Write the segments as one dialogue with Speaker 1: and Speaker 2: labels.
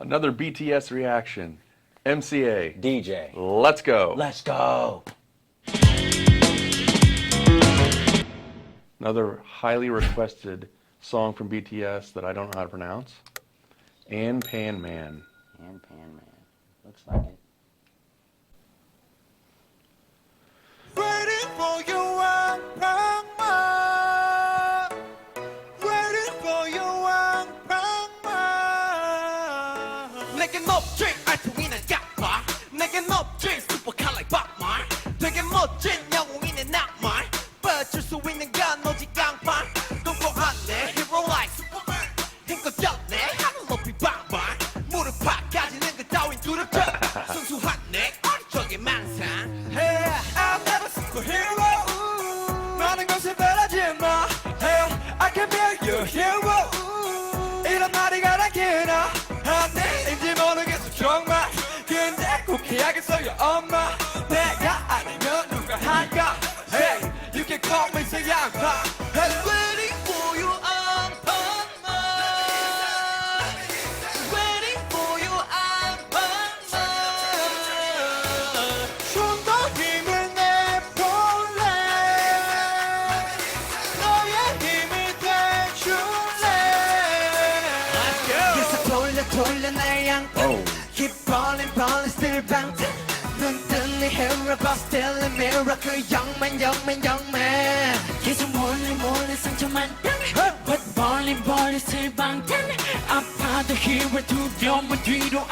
Speaker 1: Another BTS reaction. MCA.
Speaker 2: DJ.
Speaker 1: Let's go.
Speaker 2: Let's go.
Speaker 1: Another highly requested song from BTS that I don't know how to pronounce. Anpanman.
Speaker 2: Anpanman. Looks like it.
Speaker 3: Waiting for you, Anpanman. Waiting for you, Anpanman. 내겐 없지 알통이는 약말. 내겐 없지 슈퍼칼 like 밥말. 되게 멋진 영웅이네 낙말. 빠질 수 있는 건 오직 강판. 공포한내 hero like Superman. 힘껏 졌네 하늘 높이 방방. 무릎 파까지는 그 따윈 두렵죠. 순수한 내 어리적인 망상. Hey, I'm never superhero. 많은 것을 바라지 마. Hey, I can be your hero. 이런 말이 가라기나. 한내인지 모르겠어 정말. 근데 꼭 해야겠어요 엄마. 내가 아니면 누가 할까. Hey, you can call me say 양파. Hey, waiting for you Anpanman. Waiting for you Anpanman. 좀 더 힘을 내볼래. 너의 힘이 돼줄래. 계속 돌려 내 양파. Keep falling, still 방탄. 눈 뜨는 hero, but still a miracle. 영만
Speaker 4: 계속 몰래 상처만 땅 But balling still 방탄 아파도 hero 두려움은 뒤로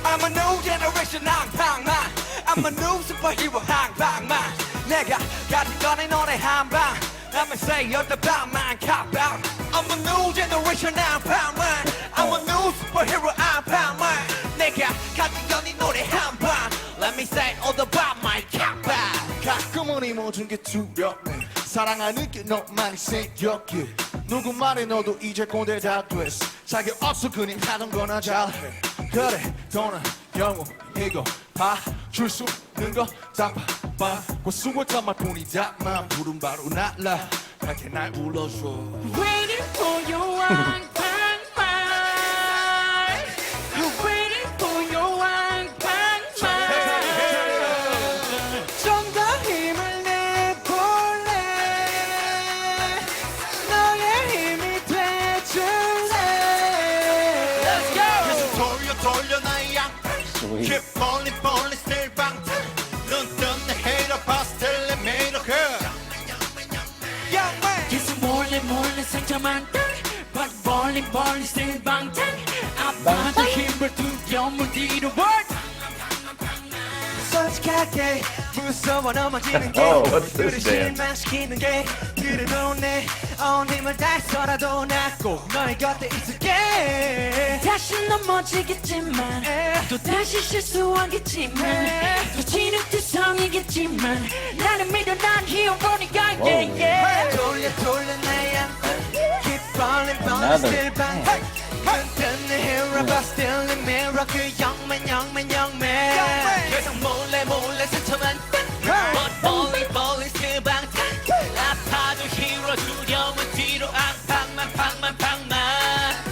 Speaker 3: I'm a new generation Anpanman. I'm a new superhero Anpanman. 내가 가진 건 너네 한방. Let me say you're the Batman cop out. I'm a new generation Anpanman. I'm a new superhero Anpanman. 내가 가진 건 노래 한방. Let me say all the Batman cop out. 가끔은 이 모든 게 두렵네. 사랑하는 게 너만이 생겼기에. 누구 말에 너도 이제 꼰대 다 됐어. 자기 없어 그냥 하던 거나 잘해. 그래 돈은 영웅이고 봐줄 수 있는 거 다 봐봐. 수고했던 말뿐이다만 부른 바로 날라. 그렇게 날 불러줘.
Speaker 4: Waiting for you Anpanman Waiting for you Anpanman
Speaker 3: 좀 더 힘을 내볼래. 너의 힘이 돼줄래. Let's go. 계속 돌려 나의 양팔. Keep falling, still 방탄. 눈 뜨는 hater, but still a miracle.
Speaker 4: 계속 몰래 상처만 땅 But balling still 방탄 아파도 힘을 두려움은 뒤로
Speaker 3: 솔직하게 무서워 넘어지는 게
Speaker 1: what's this
Speaker 3: 그를
Speaker 1: dance?
Speaker 3: 실망시키는 게 그래도 내 온 힘을 다해서라도 나 꼭 너의 곁에 있을게.
Speaker 4: 다시 넘어지겠지만 또 다시 실수하겠지만 또 지름투성이겠지만 나는 믿어 난 히어로니까 yeah, yeah.
Speaker 3: 돌려 내 양팔. Keep falling still 방탄. 흔든 내 hero but still a miracle. 영맨 계속 몰래 상처만 땅. But falling still 방탄. 아파도 hero 두려움은 뒤로 방만.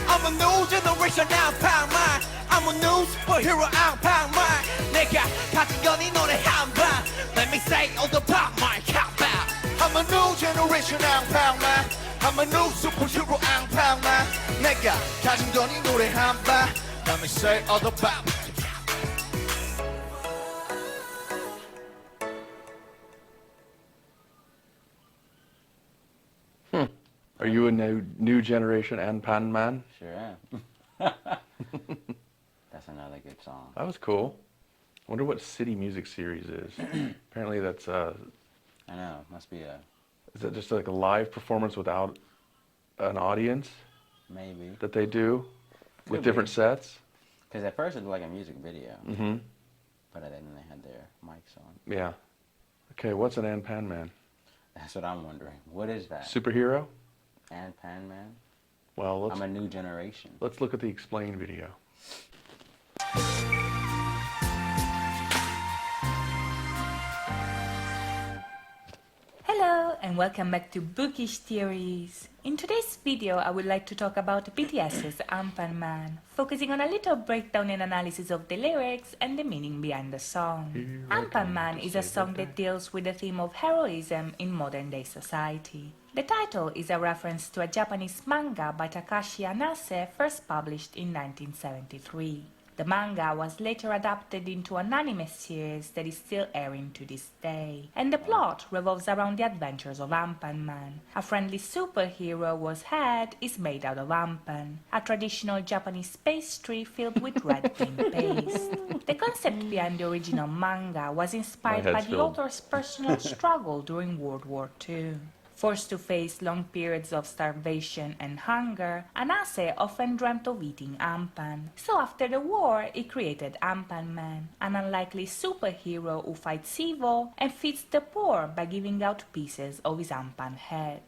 Speaker 3: I'm a new generation Anpanman. I'm a new superhero Anpanman. 내가 가진 건 이 노래 한방. Let me say all the Batman cop out. I'm a new generation Anpanman. I'm a new superhero Anpanman. 내가 가진 건 이 노래 한방. Let me say all the Batman.
Speaker 1: Are you a new generation Anpanman?
Speaker 2: Sure am. That's another good song.
Speaker 1: That was cool. I wonder what City Music Series is. Apparently that's
Speaker 2: I know. Must be
Speaker 1: is that just like a live performance without an audience
Speaker 2: maybe.
Speaker 1: that they do with
Speaker 2: Could
Speaker 1: different
Speaker 2: be.
Speaker 1: sets?
Speaker 2: Because at first it looked like a music video.
Speaker 1: Mm-hmm.
Speaker 2: But then they had their mics on.
Speaker 1: Yeah. Okay, what's an Anpanman?
Speaker 2: That's what I'm wondering. What is that?
Speaker 1: Superhero?
Speaker 2: Anpanman?
Speaker 1: Well,
Speaker 2: I'm a new generation.
Speaker 1: let's look at the explain video.
Speaker 5: Hello, I'm and welcome back to Bookish Theories. In today's video, I would like to talk about BTS's Anpanman, focusing on a little breakdown and analysis of the lyrics and the meaning behind the song. Anpanman is a song that deals with the theme of heroism in modern-day society. The title is a reference to a Japanese manga by Takashi Anase, first published in 1973. The manga was later adapted into an anime series that is still airing to this day, and the plot revolves around the adventures of Anpanman, a friendly superhero whose head is made out of Anpan, a traditional Japanese pastry filled with red bean paste. The concept behind the original manga was inspired by the author's personal struggle during World War II. Forced to face long periods of starvation and hunger, Anase often dreamt of eating Anpan. So after the war, he created Anpanman, an unlikely superhero who fights evil and feeds the poor by giving out pieces of his Anpan head.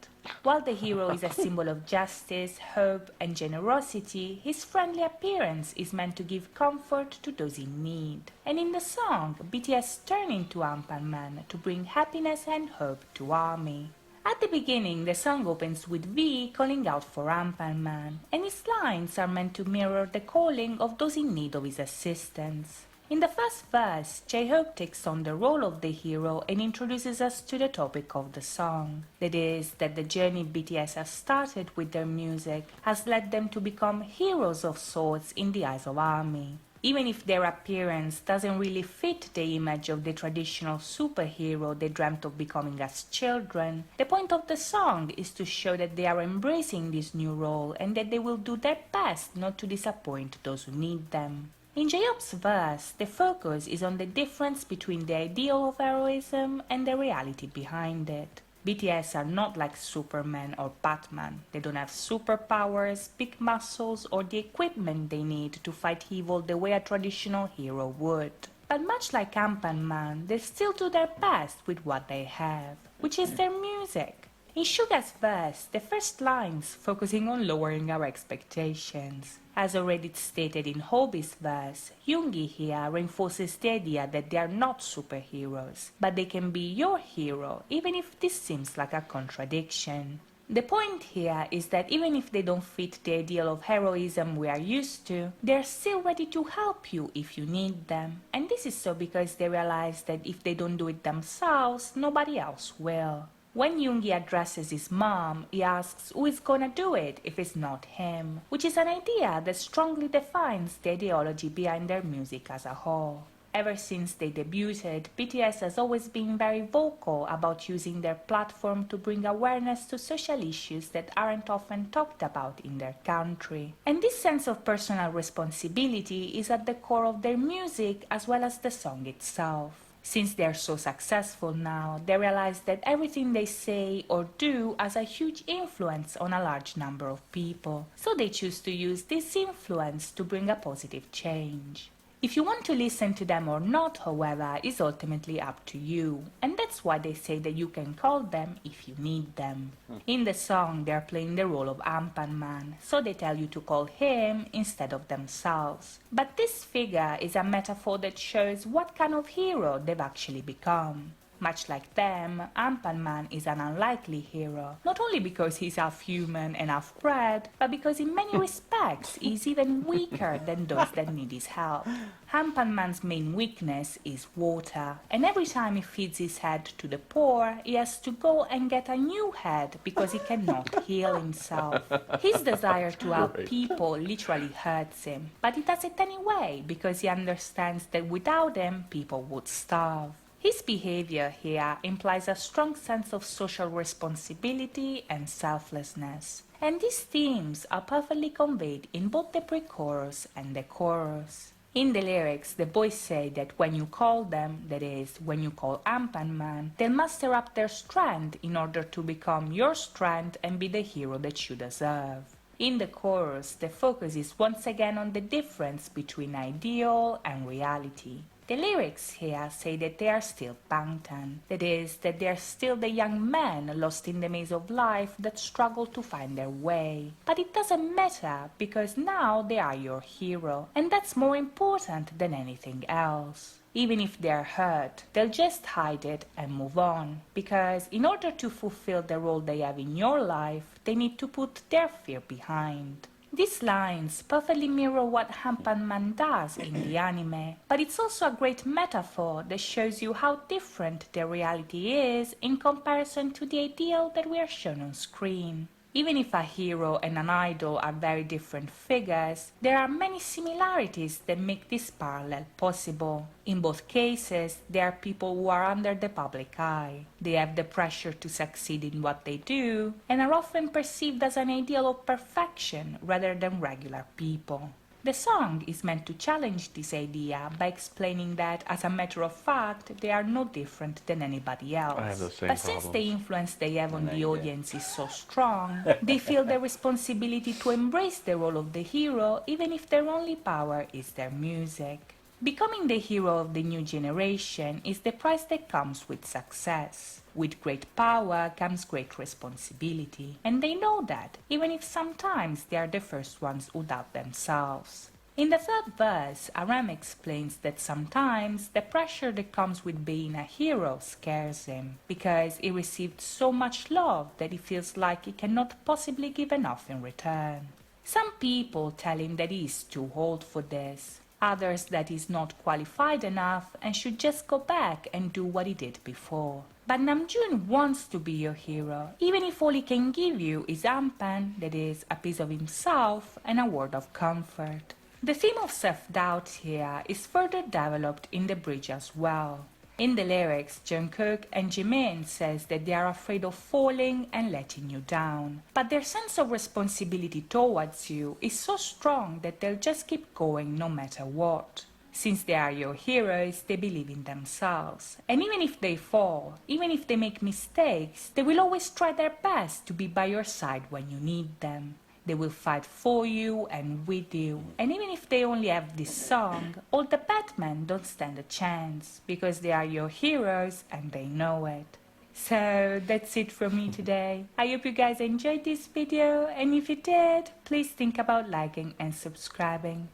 Speaker 5: While the hero is a symbol of justice, hope, and generosity, his friendly appearance is meant to give comfort to those in need. And in the song, BTS turn into Anpanman to bring happiness and hope to ARMY. At the beginning, the song opens with V calling out for Anpanman, and his lines are meant to mirror the calling of those in need of his assistance. In the first verse, J-Hope takes on the role of the hero and introduces us to the topic of the song. That is, that the journey BTS has started with their music has led them to become heroes of sorts in the eyes of ARMY. Even if their appearance doesn't really fit the image of the traditional superhero they dreamt of becoming as children, the point of the song is to show that they are embracing this new role and that they will do their best not to disappoint those who need them. In J-Hope's verse, the focus is on the difference between the ideal of heroism and the reality behind it. BTS are not like Superman or Batman. They don't have superpowers, big muscles, or the equipment they need to fight evil the way a traditional hero would. But much like Anpanman, they still do their best with what they have, which is their music. In Suga's verse, the first line's focusing on lowering our expectations. As already stated in Hobie's verse, Yoongi here reinforces the idea that they are not superheroes, but they can be your hero, even if this seems like a contradiction. The point here is that even if they don't fit the ideal of heroism we are used to, they're still ready to help you if you need them. And this is so because they realize that if they don't do it themselves, nobody else will. When Yoongi addresses his mom, he asks who is gonna do it if it's not him, which is an idea that strongly defines the ideology behind their music as a whole. Ever since they debuted, BTS has always been very vocal about using their platform to bring awareness to social issues that aren't often talked about in their country. And this sense of personal responsibility is at the core of their music as well as the song itself. Since they are so successful now, they realize that everything they say or do has a huge influence on a large number of people. So they choose to use this influence to bring a positive change. If you want to listen to them or not, however, is ultimately up to you, and that's why they say that you can call them if you need them. In the song, they are playing the role of Anpanman, so they tell you to call him instead of themselves. But this figure is a metaphor that shows what kind of hero they've actually become. Much like them, Anpanman is an unlikely hero, not only because he's half human and half bred, but because in many respects he's even weaker than those that need his help. Anpanman's main weakness is water, and every time he feeds his head to the poor, he has to go and get a new head because he cannot heal himself. His desire to help people literally hurts him, but he does it anyway because he understands that without him, people would starve. His behavior here implies a strong sense of social responsibility and selflessness, and these themes are perfectly conveyed in both the pre-chorus and the chorus. In the lyrics, the boys say that when you call them, that is, when you call Anpanman, they'll muster up their strength in order to become your strength and be the hero that you deserve. In the chorus, the focus is once again on the difference between ideal and reality. The lyrics here say that they are still Bangtan. That is, that they are still the young men lost in the maze of life that struggle to find their way. But it doesn't matter, because now they are your hero, and that's more important than anything else. Even if they're hurt, they'll just hide it and move on. Because in order to fulfill the role they have in your life, they need to put their fear behind. These lines perfectly mirror what Anpanman does in the anime, but it's also a great metaphor that shows you how different their reality is in comparison to the ideal that we are shown on screen. Even if a hero and an idol are very different figures, there are many similarities that make this parallel possible. In both cases, they are people who are under the public eye. They have the pressure to succeed in what they do, and are often perceived as an ideal of perfection rather than regular people. The song is meant to challenge this idea by explaining that, as a matter of fact, they are no different than anybody else.
Speaker 1: I have those same
Speaker 5: But since the
Speaker 1: problems.
Speaker 5: influence they have on
Speaker 2: No,
Speaker 5: the
Speaker 2: you do.
Speaker 5: audience is so strong, they feel the responsibility to embrace the role of the hero, even if their only power is their music. Becoming the hero of the new generation is the price that comes with success. With great power comes great responsibility, and they know that, even if sometimes they are the first ones who doubt themselves. In the third verse, Aram explains that sometimes the pressure that comes with being a hero scares him, because he received so much love that he feels like he cannot possibly give enough in return. Some people tell him that he is too old for this, others that he's not qualified enough and should just go back and do what he did before. But Namjoon wants to be your hero, even if all he can give you is Anpan, that is, a piece of himself and a word of comfort. The theme of self-doubt here is further developed in the bridge as well. In the lyrics, Jungkook and Jimin says that they are afraid of falling and letting you down. But their sense of responsibility towards you is so strong that they'll just keep going no matter what. Since they are your heroes, they believe in themselves. And even if they fall, even if they make mistakes, they will always try their best to be by your side when you need them. They will fight for you and with you. And even if they only have this song, all the Batmen don't stand a chance, because they are your heroes and they know it. So that's it from me today. I hope you guys enjoyed this video, and if you did, please think about liking and subscribing.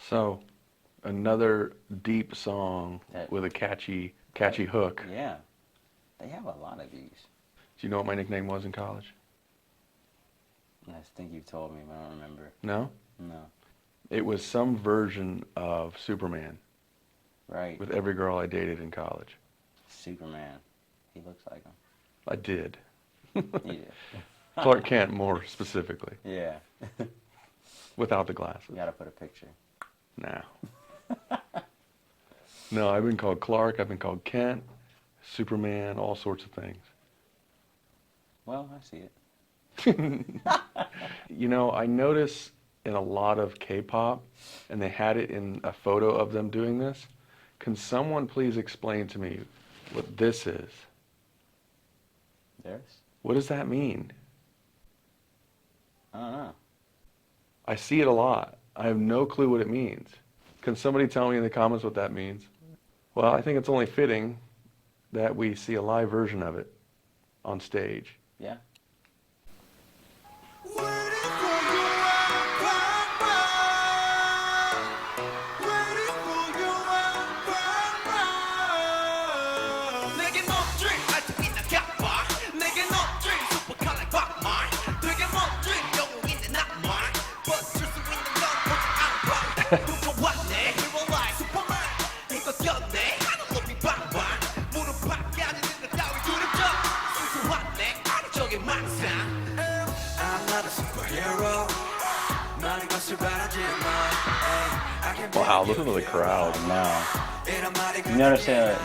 Speaker 1: So, another deep song
Speaker 2: That-
Speaker 1: with a catchy hook.
Speaker 2: Yeah. They have a lot of these.
Speaker 1: Do you know what my nickname was in college?
Speaker 2: I think you told me, but I don't remember.
Speaker 1: No?
Speaker 2: No.
Speaker 1: It was some version of Superman
Speaker 2: Right.
Speaker 1: with every girl I dated in college.
Speaker 2: Superman. He looks like him.
Speaker 1: I did.
Speaker 2: He did.
Speaker 1: Clark Kent, more specifically,
Speaker 2: Yeah.
Speaker 1: without the glasses.
Speaker 2: You gotta put a picture.
Speaker 1: Nah. No, I've been called Clark, I've been called Kent, Superman, all sorts of things.
Speaker 2: Well, I see it.
Speaker 1: You know, I notice in a lot of K-pop, and they had it in a photo of them doing this. Can someone please explain to me what this is?
Speaker 2: Theirs?
Speaker 1: What does that mean?
Speaker 2: I don't know.
Speaker 1: I see it a lot. I have no clue what it means. Can somebody tell me in the comments what that means? Well, I think it's only fitting that we see a live version of it on stage.
Speaker 2: Yeah.
Speaker 3: Waiting for you, Anpanman. Waiting for you, Anpanman. 내겐 멋진 알투 있는 갓바. 내겐 멋진 슈퍼칼 like Batman. 되게 멋진 영웅 있는 낭만. 버틸 수 있는 건 보지 않아. 누가 왔네? Hero like Superman. 이것였네. 하늘 높이 방방. 무릎 밖에 안 있는 것 따위 두렵죠. 순수한네. 아래쪽에 망상. I'm not a superhero. 많은 것을 바라지 마. I can be
Speaker 1: Wow, listen to the crowd.
Speaker 2: No.
Speaker 3: 이런 말이
Speaker 2: You notice they're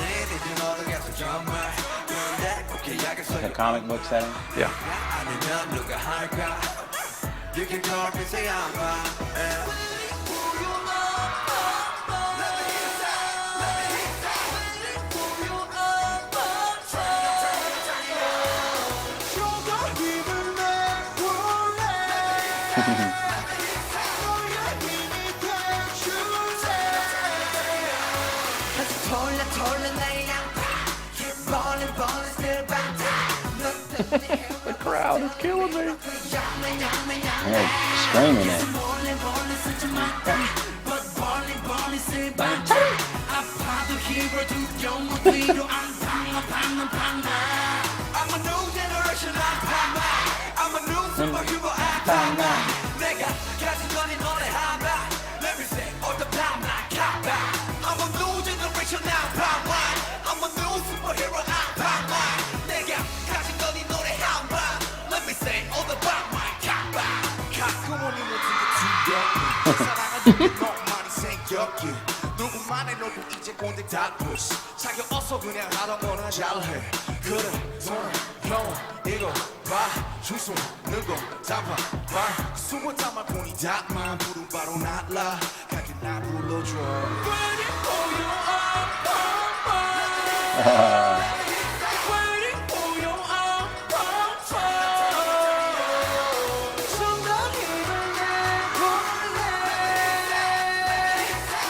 Speaker 3: 내일인지 모르겠어 정말. 그런데 꼭 기억했어.
Speaker 2: like a comic book setting.
Speaker 1: Yeah.
Speaker 3: 아니면 누가 할까? You can call me say I'm fine.
Speaker 1: The crowd is killing me.
Speaker 2: They're screaming it.
Speaker 3: I'm a new generation Anpanman. I'm a new superhero Anpanman. 내가 가진 건 이 노래 하나. Let me say all the time like Kappa. I'm a new generation Anpanman. I'm a new superhero Anpanman. 내가 가진 건 이 노래 하나. Let me say all the time like Kappa. 가끔은 이모티가 두렵게 사랑하는 것만이 생겼기. 누구만의 너도 이제 꼰대 닥부스 자기 어서 그냥 하던 거나 잘해 그래 손을 펴 이거 봐 주소는 거 잡아 봐 수고 담아 보니 닥만 부른 바로 날라 가게 나 불러줘 Waiting for you Waiting for you 좀더 힘을 내볼래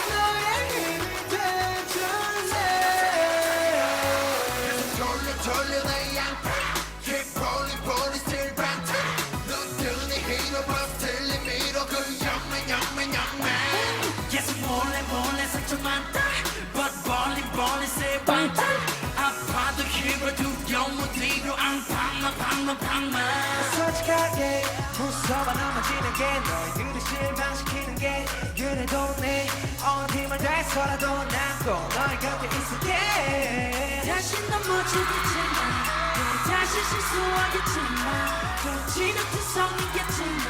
Speaker 3: 너의 힘이 돼줄래 돌려 내 양파 Keep rolling rolling still 방탄 넌 뜨니 hero bus 들리 밀어 그 영매
Speaker 4: 계속 몰래 상처만 따 But balling say 방탄 아파도 힘을 두려움 뒤로 방만
Speaker 3: 솔직하게 무서워 넘어지는 게 너희들이 실망시키는 게 그래도 내 온 힘을 다해서라도 남고 너의 곁에 있을게
Speaker 4: 다시 넘어지겠지만 다시 실수하겠지만 좀 지긋지성이겠지만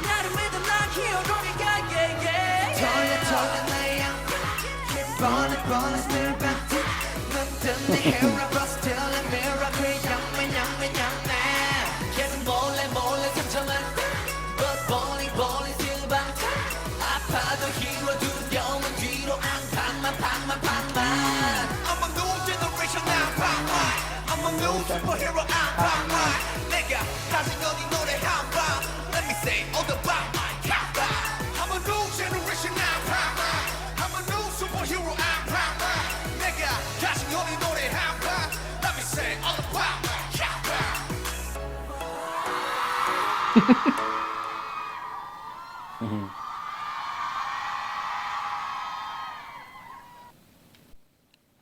Speaker 4: 나를 믿어 난 히어로니까
Speaker 3: 돌려 내 양파 Keep rolling still 방탄 넌 뜨는 hero bus till the mirror 그 영매 계속 몰래 상처만 따 But balling still 방탄 아파도 힘을 두려움은 뒤로 방만 I'm a new generation Anpanman I'm a new superhero Anpanman 내가 가진 건이 노래 한방 Let me say all the Batman Kappa I'm a new generation Anpanman I'm a new superhero Anpanman 내가 가진 건이 노래 한방 Let me say all the Batman Kappa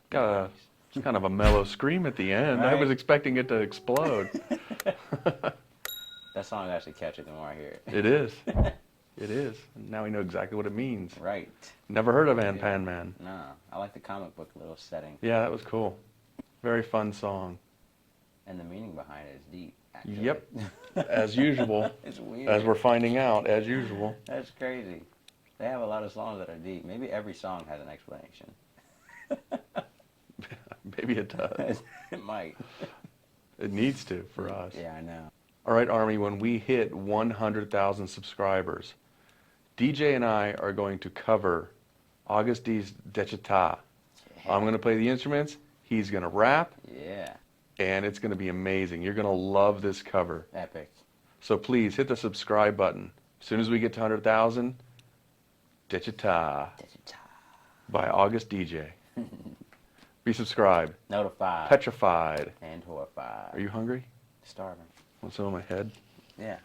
Speaker 1: Got a kind of a mellow scream at the end. I
Speaker 2: Right.
Speaker 1: was expecting it to explode.
Speaker 2: That song actually catches the more I hear it.
Speaker 1: It is. It is. Now we know exactly what it means.
Speaker 2: Right.
Speaker 1: Never heard of Anpanman.
Speaker 2: No, I like the comic book little setting.
Speaker 1: Yeah, that was cool. Very fun song.
Speaker 2: And the meaning behind it is deep, actually.
Speaker 1: Yep. As usual.
Speaker 2: It's weird.
Speaker 1: As we're finding out, as usual.
Speaker 2: That's crazy. They have a lot of songs that are deep. Maybe every song has an explanation.
Speaker 1: Maybe it does.
Speaker 2: It might.
Speaker 1: It needs to for us.
Speaker 2: Yeah, I know.
Speaker 1: All right, Army, when we hit 100,000 subscribers, DJ and I are going to cover August D's Dechita. I'm going to play the instruments, he's going to rap,
Speaker 2: Yeah.
Speaker 1: and it's going to be amazing. You're going to love this cover.
Speaker 2: Epic.
Speaker 1: So please hit the subscribe button. As soon as we get to 100,000, Dechita by August DJ. Be subscribed.
Speaker 2: Notified.
Speaker 1: Petrified.
Speaker 2: And horrified.
Speaker 1: Are you hungry?
Speaker 2: Starving.
Speaker 1: Want some of my head?
Speaker 2: Yeah.